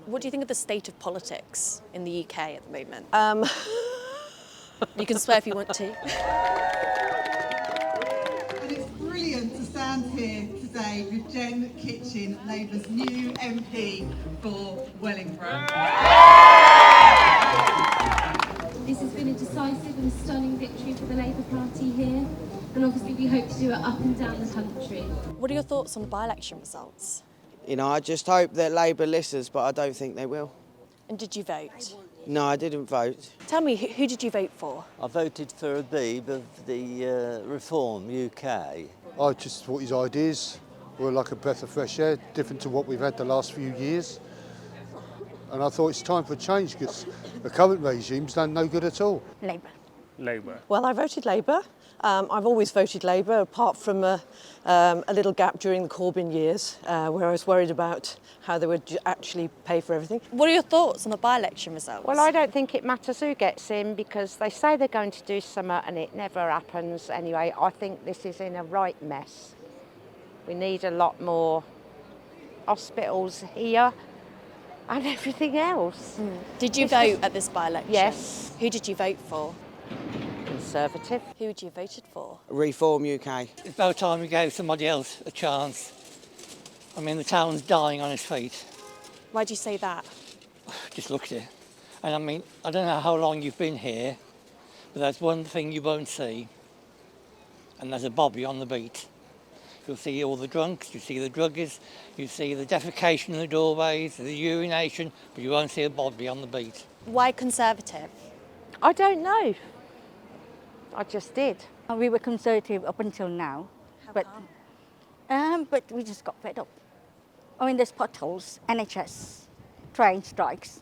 What do you think of the state of politics in the UK at the moment? You can swear if you want to. And it's brilliant to stand here today with Jen Kitchen, Labour's new MP for Wellingborough. This has been a decisive and stunning victory for the Labour Party here, and obviously we hope to do it up and down the country. What are your thoughts on the by-election results? You know, I just hope that Labour listens, but I don't think they will. And did you vote? No, I didn't vote. Tell me, who did you vote for? I voted for Habib of the Reform UK. I just thought his ideas were like a breath of fresh air, different to what we've had the last few years. And I thought it's time for a change because the current regime's done no good at all. Labour. Well, I voted Labour. I've always voted Labour, apart from a little gap during the Corbyn years, where I was worried about how they would actually pay for everything. What are your thoughts on the by-election results? Well, I don't think it matters who gets in because they say they're going to do something and it never happens. Anyway, I think this is in a right mess. We need a lot more hospitals here and everything else. Did you vote at this by-election? Yes. Who did you vote for? Conservative. Who would you voted for? Reform UK. It's about time we gave somebody else a chance. I mean, the town's dying on its feet. Why do you say that? Just look at it. And I mean, I don't know how long you've been here, but there's one thing you won't see, and there's a bobby on the beat. You'll see all the drunks, you see the druggies, you see the defecation in the doorways, the urination, but you won't see a bobby on the beat. Why Conservative? I don't know. I just did. We were Conservative up until now. How come? But we just got fed up. I mean, there's potholes, NHS, train strikes.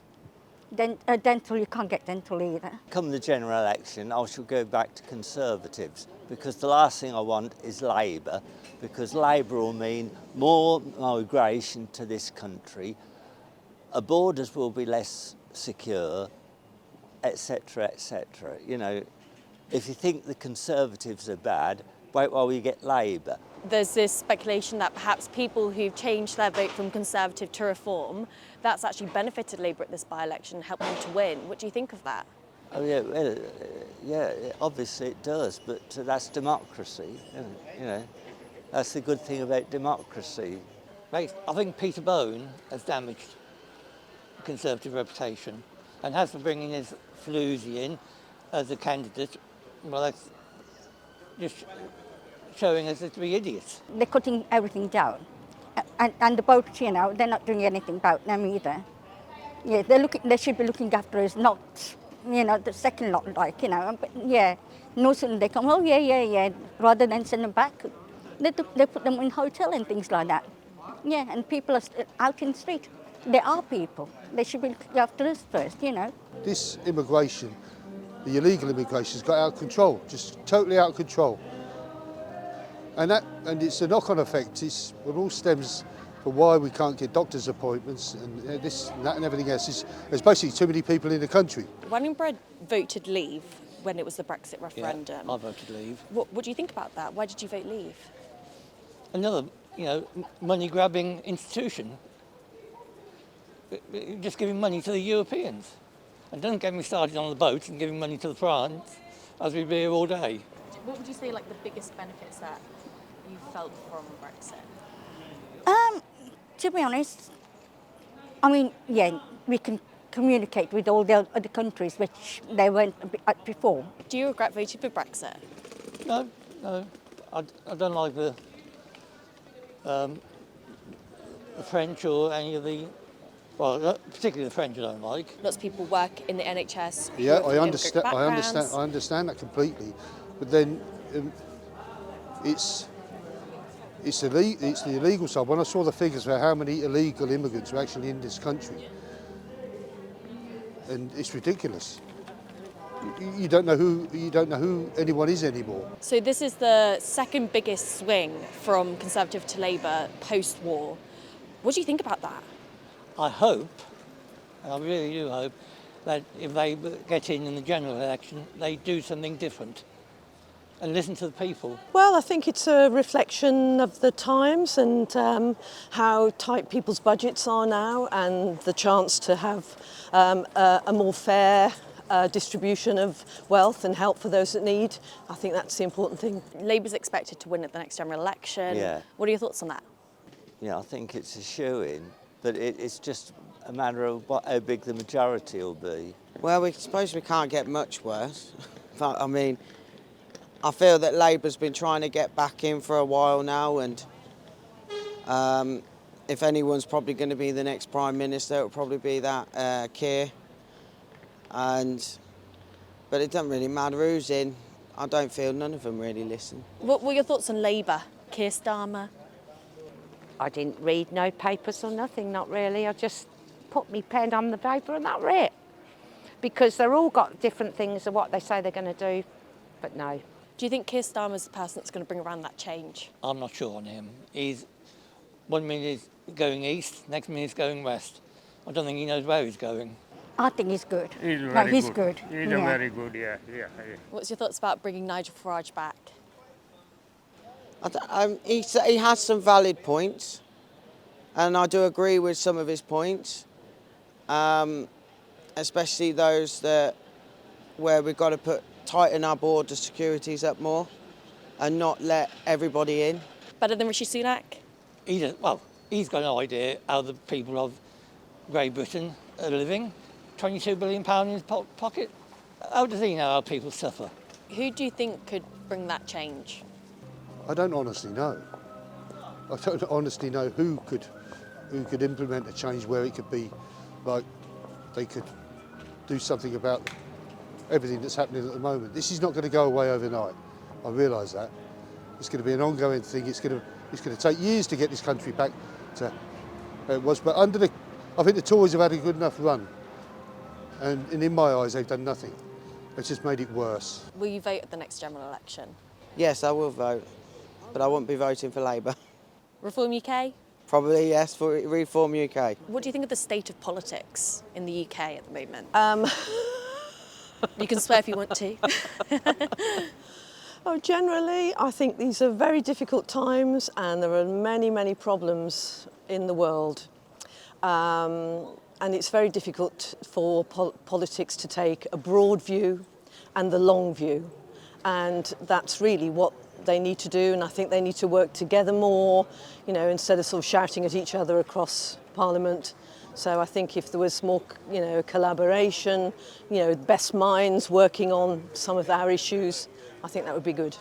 Then dental, you can't get dental either. Come the general election, I shall go back to Conservatives because the last thing I want is Labour, because Labour will mean more migration to this country, our borders will be less secure, etc., etc. You know, if you think the Conservatives are bad, wait while we get Labour. There's this speculation that perhaps people who've changed their vote from Conservative to Reform, that's actually benefited Labour at this by-election, helped them to win. What do you think of that? Oh yeah, well, yeah, obviously it does, but that's democracy. You know, that's the good thing about democracy. Mate, I think Peter Bone has damaged the Conservative reputation and has for bringing his floozy in as a candidate. Well, that's just showing us to be idiots. They're cutting everything down. And the boats, you know, they're not doing anything about them either. Yeah, they should be looking after us, not, you know, the second lot, like, you know. But yeah, no sooner they come, oh yeah, rather than send them back, they put them in hotel and things like that. Yeah, and people are out in the street. There are people. They should be looking after us first, you know. This immigration, the illegal immigration, has got out of control, just totally out of control. And it's a knock-on effect. It all stems from why we can't get doctor's appointments and this and that and everything else. There's basically too many people in the country. Wellingborough voted Leave when it was the Brexit referendum. Yeah, I voted Leave. What do you think about that? Why did you vote Leave? Another, you know, money-grabbing institution. Just giving money to the Europeans. And don't get me started on the boats and giving money to the France, as we'd be here all day. What would you say, like, the biggest benefits that you felt from Brexit? To be honest, I mean, yeah, we can communicate with all the other countries which they weren't before. Do you regret voting for Brexit? No. I don't like the French or any of the, well, particularly the French I don't like. Lots of people work in the NHS. Yeah, I understand that completely. But then it's the illegal side. When I saw the figures for how many illegal immigrants are actually in this country, and it's ridiculous. You don't know who anyone is anymore. So this is the second biggest swing from Conservative to Labour post-war. What do you think about that? I hope, and I really do hope, that if they get in the general election, they do something different. and listen to the people. Well, I think it's a reflection of the times and how tight people's budgets are now, and the chance to have a more fair distribution of wealth and help for those that need. I think that's the important thing. Labour's expected to win at the next general election. Yeah. What are your thoughts on that? Yeah, I think it's a shoe-in, but it's just a matter of how big the majority will be. Well, we suppose we can't get much worse. But, I mean, I feel that Labour's been trying to get back in for a while now, and if anyone's probably going to be the next Prime Minister, it'll probably be that Keir. But it doesn't really matter who's in. I don't feel none of them really listen. What were your thoughts on Labour? Keir Starmer? I didn't read no papers or nothing, not really. I just put my pen on the paper and that was it. Because they're all got different things of what they say they're going to do, but no. Do you think Keir Starmer's the person that's going to bring around that change? I'm not sure on him. He's 1 minute he's going east, next minute he's going west. I don't think he knows where he's going. I think he's good. He's very he's good. good. He's yeah. a very good, yeah. What's your thoughts about bringing Nigel Farage back? He has some valid points, and I do agree with some of his points, especially those where we've got to tighten our border securities up more and not let everybody in. Better than Rishi Sunak? He's got an idea how the people of Great Britain are living. £22 billion in his pocket. How does he know how people suffer? Who do you think could bring that change? I don't honestly know. I don't honestly know who could implement a change where it could be like they could do something about everything that's happening at the moment. This is not going to go away overnight. I realise that. It's going to be an ongoing thing. It's going to take years to get this country back to where it was. But I think the Tories have had a good enough run. And in my eyes, they've done nothing. It's just made it worse. Will you vote at the next general election? Yes, I will vote, but I won't be voting for Labour. Reform UK? Probably yes, for Reform UK. What do you think of the state of politics in the UK at the moment? You can swear if you want to. Oh, generally, I think these are very difficult times and there are many, many problems in the world. And it's very difficult for politics to take a broad view and the long view. And that's really what they need to do. And I think they need to work together more, instead of sort of shouting at each other across Parliament. So I think if there was more, collaboration, best minds working on some of our issues, I think that would be good.